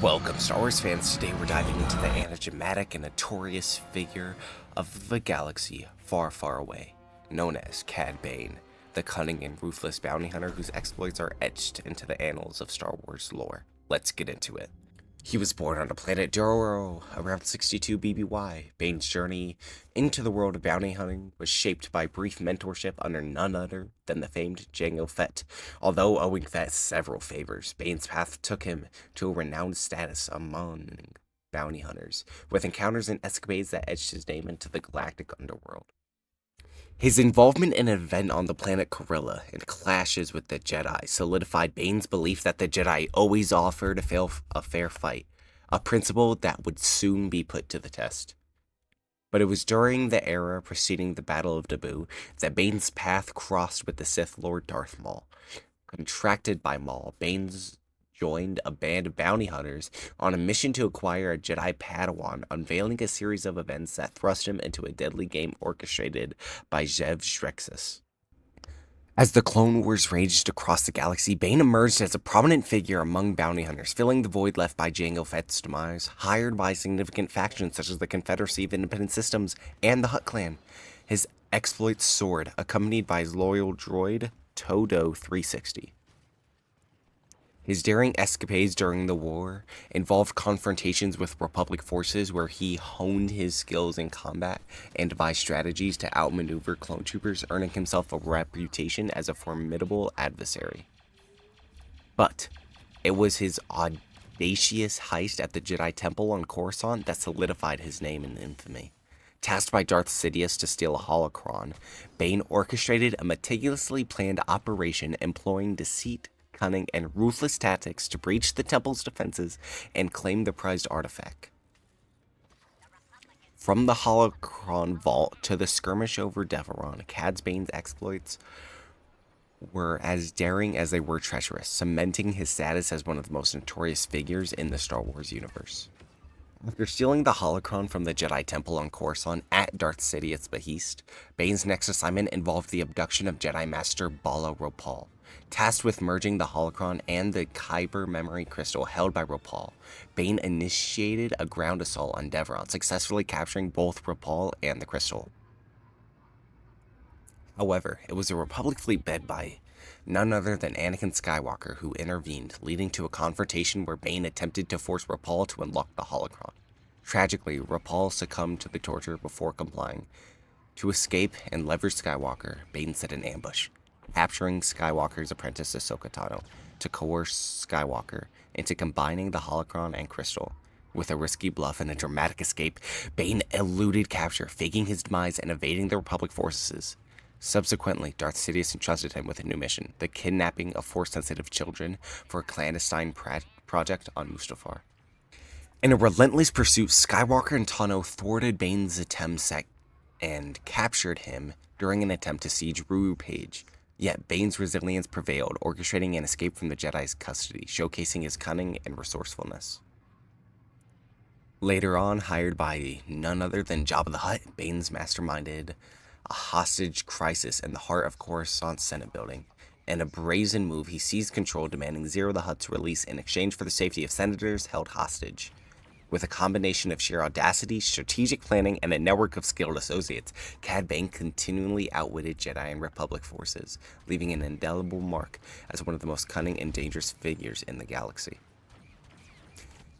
Welcome, Star Wars fans. Today we're diving into the enigmatic and notorious figure of the galaxy far, far away, known as Cad Bane, the cunning and ruthless bounty hunter whose exploits are etched into the annals of Star Wars lore. Let's get into it. He was born on the planet Duro around 62 BBY. Bane's journey into the world of bounty hunting was shaped by brief mentorship under none other than the famed Jango Fett. Although owing Fett several favors, Bane's path took him to a renowned status among bounty hunters, with encounters and escapades that etched his name into the galactic underworld. His involvement in an event on the planet Corilla and clashes with the Jedi solidified Bane's belief that the Jedi always offered a fair fight, a principle that would soon be put to the test. But it was during the era preceding the Battle of Naboo that Bane's path crossed with the Sith Lord Darth Maul. Contracted by Maul, Bane's joined a band of bounty hunters on a mission to acquire a Jedi Padawan, unveiling a series of events that thrust him into a deadly game orchestrated by Zev Shrexus. As the Clone Wars raged across the galaxy, Bane emerged as a prominent figure among bounty hunters, filling the void left by Jango Fett's demise, hired by significant factions such as the Confederacy of Independent Systems and the Hutt Clan. His exploits soared, accompanied by his loyal droid, Todo 360. His daring escapades during the war involved confrontations with Republic forces where he honed his skills in combat and devised strategies to outmaneuver clone troopers, earning himself a reputation as a formidable adversary. But it was his audacious heist at the Jedi Temple on Coruscant that solidified his name in infamy. Tasked by Darth Sidious to steal a holocron, Bane orchestrated a meticulously planned operation employing deceit, cunning, and ruthless tactics to breach the temple's defenses and claim the prized artifact. From the holocron vault to the skirmish over Deveron, Cad Bane's exploits were as daring as they were treacherous, cementing his status as one of the most notorious figures in the Star Wars universe. After stealing the holocron from the Jedi Temple on Coruscant at Darth Sidious' behest, Bane's next assignment involved the abduction of Jedi Master Bala Ropal. Tasked with merging the holocron and the Kyber memory crystal held by Ropal, Bane initiated a ground assault on Deveron, successfully capturing both Ropal and the crystal. However, it was a Republic fleet led by none other than Anakin Skywalker who intervened, leading to a confrontation where Bane attempted to force Ropal to unlock the holocron. Tragically, Ropal succumbed to the torture before complying. To escape and leverage Skywalker, Bane set an ambush, capturing Skywalker's apprentice Ahsoka Tano to coerce Skywalker into combining the holocron and crystal. With a risky bluff and a dramatic escape, Bane eluded capture, faking his demise and evading the Republic forces. Subsequently, Darth Sidious entrusted him with a new mission, the kidnapping of Force-sensitive children for a clandestine project on Mustafar. In a relentless pursuit, Skywalker and Tano thwarted Bane's attempts and captured him during an attempt to siege Ruru Page. Yet Bane's resilience prevailed, orchestrating an escape from the Jedi's custody, showcasing his cunning and resourcefulness. Later on, hired by none other than Jabba the Hutt, Bane's masterminded a hostage crisis in the heart of Coruscant's Senate building. In a brazen move, he seized control, demanding Zero the Hutt's release in exchange for the safety of senators held hostage. With a combination of sheer audacity, strategic planning, and a network of skilled associates, Cad Bane continually outwitted Jedi and Republic forces, leaving an indelible mark as one of the most cunning and dangerous figures in the galaxy.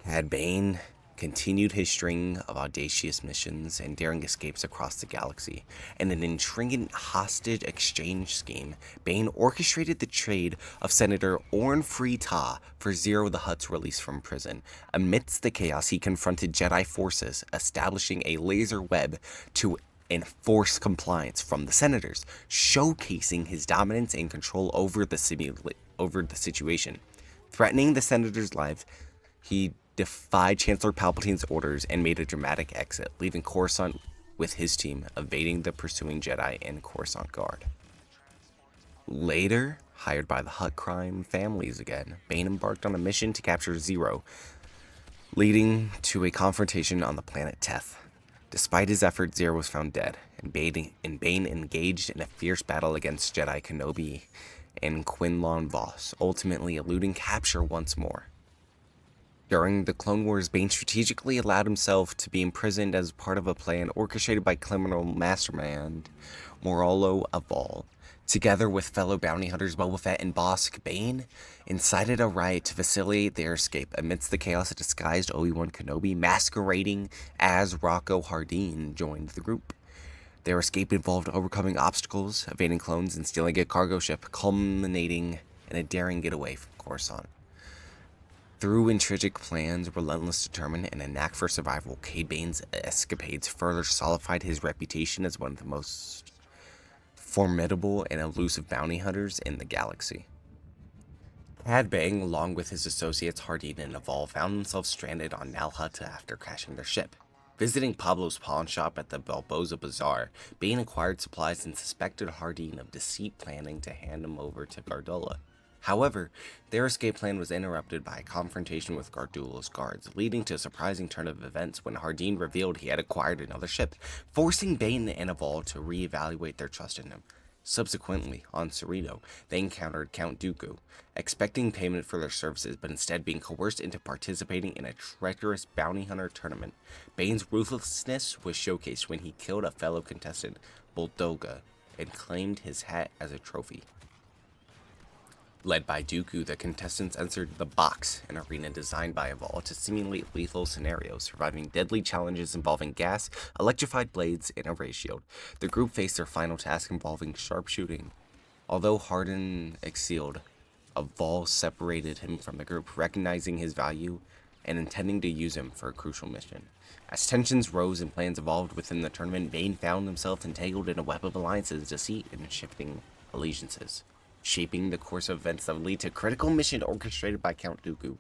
Cad Bane continued his string of audacious missions and daring escapes across the galaxy. In an intriguing hostage exchange scheme, Bane orchestrated the trade of Senator Orn Free Taa for Zero the Hutt's release from prison. Amidst the chaos, he confronted Jedi forces, establishing a laser web to enforce compliance from the senators, showcasing his dominance and control over the situation. Threatening the senators' lives, he defied Chancellor Palpatine's orders and made a dramatic exit, leaving Coruscant with his team, evading the pursuing Jedi and Coruscant Guard. Later, hired by the Hutt crime families again, Bane embarked on a mission to capture Zero, leading to a confrontation on the planet Teth. Despite his efforts, Zero was found dead, and Bane engaged in a fierce battle against Jedi Kenobi and Quinlan Voss, ultimately eluding capture once more. During the Clone Wars, Bane strategically allowed himself to be imprisoned as part of a plan orchestrated by criminal mastermind Morolo Aval. Together with fellow bounty hunters Boba Fett and Bosk, Bane incited a riot to facilitate their escape. Amidst the chaos, a disguised Obi-Wan Kenobi masquerading as Rocco Hardeen joined the group. Their escape involved overcoming obstacles, evading clones, and stealing a cargo ship, culminating in a daring getaway from Coruscant. Through intrigue plans, relentless determination, and a knack for survival, Cad Bane's escapades further solidified his reputation as one of the most formidable and elusive bounty hunters in the galaxy. Cad Bane, along with his associates Hardeen and Aval, found themselves stranded on Nal Hutta after crashing their ship. Visiting Pablo's pawn shop at the Balboza Bazaar, Bane acquired supplies and suspected Hardeen of deceit, planning to hand him over to Gardulla. However, their escape plan was interrupted by a confrontation with Gardulla's guards, leading to a surprising turn of events when Hardeen revealed he had acquired another ship, forcing Bane and Aval to reevaluate their trust in him. Subsequently, on Cerrito, they encountered Count Dooku, expecting payment for their services, but instead being coerced into participating in a treacherous bounty hunter tournament. Bane's ruthlessness was showcased when he killed a fellow contestant, Boldoga, and claimed his hat as a trophy. Led by Dooku, the contestants entered the Box, an arena designed by Aval to simulate lethal scenarios, surviving deadly challenges involving gas, electrified blades, and a ray shield. The group faced their final task involving sharpshooting. Although Hardeen excelled, Aval separated him from the group, recognizing his value and intending to use him for a crucial mission. As tensions rose and plans evolved within the tournament, Bane found himself entangled in a web of alliances, deceit, and shifting allegiances, shaping the course of events that would lead to a critical mission orchestrated by Count Dooku.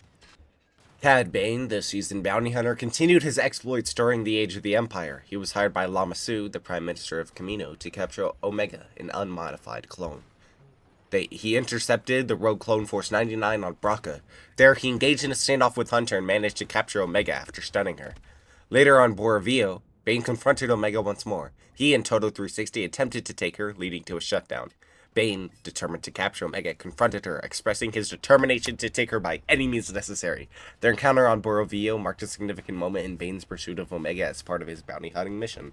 Cad Bane, the seasoned bounty hunter, continued his exploits during the Age of the Empire. He was hired by Lama Su, the Prime Minister of Kamino, to capture Omega, an unmodified clone. He intercepted the rogue clone Force 99 on Braca. There, he engaged in a standoff with Hunter and managed to capture Omega after stunning her. Later on Borovio, Bane confronted Omega once more. He and Toto 360 attempted to take her, leading to a shutdown. Bane, determined to capture Omega, confronted her, expressing his determination to take her by any means necessary. Their encounter on Borovio marked a significant moment in Bane's pursuit of Omega as part of his bounty hunting mission.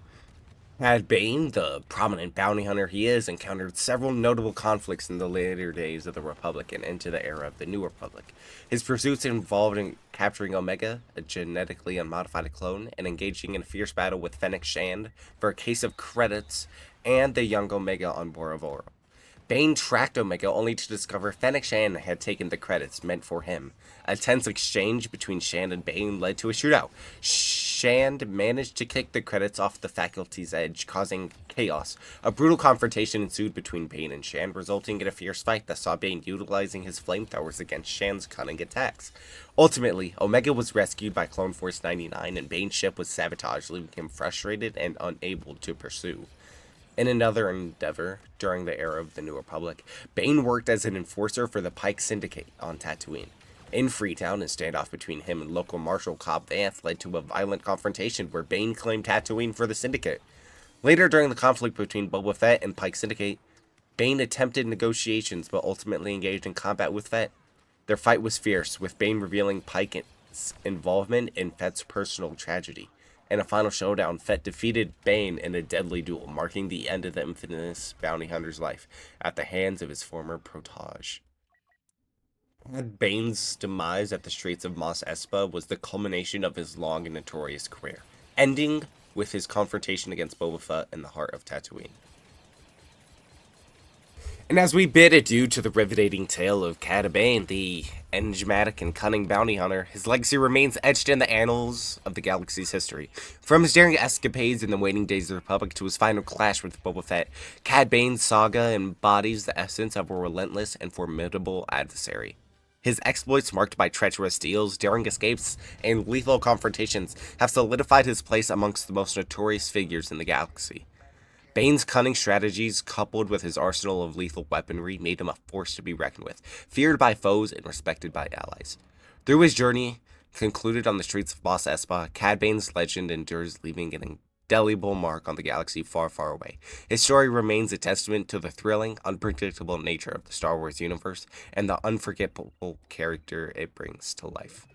Cad Bane, the prominent bounty hunter he is, encountered several notable conflicts in the later days of the Republic and into the era of the New Republic. His pursuits involved in capturing Omega, a genetically unmodified clone, and engaging in a fierce battle with Fennec Shand for a case of credits and the young Omega on Borovoro. Bane tracked Omega only to discover Fennec Shand had taken the credits meant for him. A tense exchange between Shand and Bane led to a shootout. Shand managed to kick the credits off the faculty's edge, causing chaos. A brutal confrontation ensued between Bane and Shand, resulting in a fierce fight that saw Bane utilizing his flamethrowers against Shand's cunning attacks. Ultimately, Omega was rescued by Clone Force 99, and Bane's ship was sabotaged, leaving him frustrated and unable to pursue. In another endeavor, during the era of the New Republic, Bane worked as an enforcer for the Pike Syndicate on Tatooine. In Freetown, a standoff between him and local Marshal Cobb Vanth led to a violent confrontation where Bane claimed Tatooine for the Syndicate. Later during the conflict between Boba Fett and Pike Syndicate, Bane attempted negotiations but ultimately engaged in combat with Fett. Their fight was fierce, with Bane revealing Pike's involvement in Fett's personal tragedy. In a final showdown, Fett defeated Bane in a deadly duel, marking the end of the infamous bounty hunter's life at the hands of his former protege. Bane's demise at the Straits of Mos Espa was the culmination of his long and notorious career, ending with his confrontation against Boba Fett in the heart of Tatooine. And as we bid adieu to the riveting tale of Cad Bane, the enigmatic and cunning bounty hunter, his legacy remains etched in the annals of the galaxy's history. From his daring escapades in the waning days of the Republic to his final clash with Boba Fett, Cad Bane's saga embodies the essence of a relentless and formidable adversary. His exploits, marked by treacherous deals, daring escapes, and lethal confrontations, have solidified his place amongst the most notorious figures in the galaxy. Bane's cunning strategies, coupled with his arsenal of lethal weaponry, made him a force to be reckoned with, feared by foes and respected by allies. Through his journey, concluded on the streets of Mos Espa, Cad Bane's legend endures, leaving an indelible mark on the galaxy far, far away. His story remains a testament to the thrilling, unpredictable nature of the Star Wars universe and the unforgettable character it brings to life.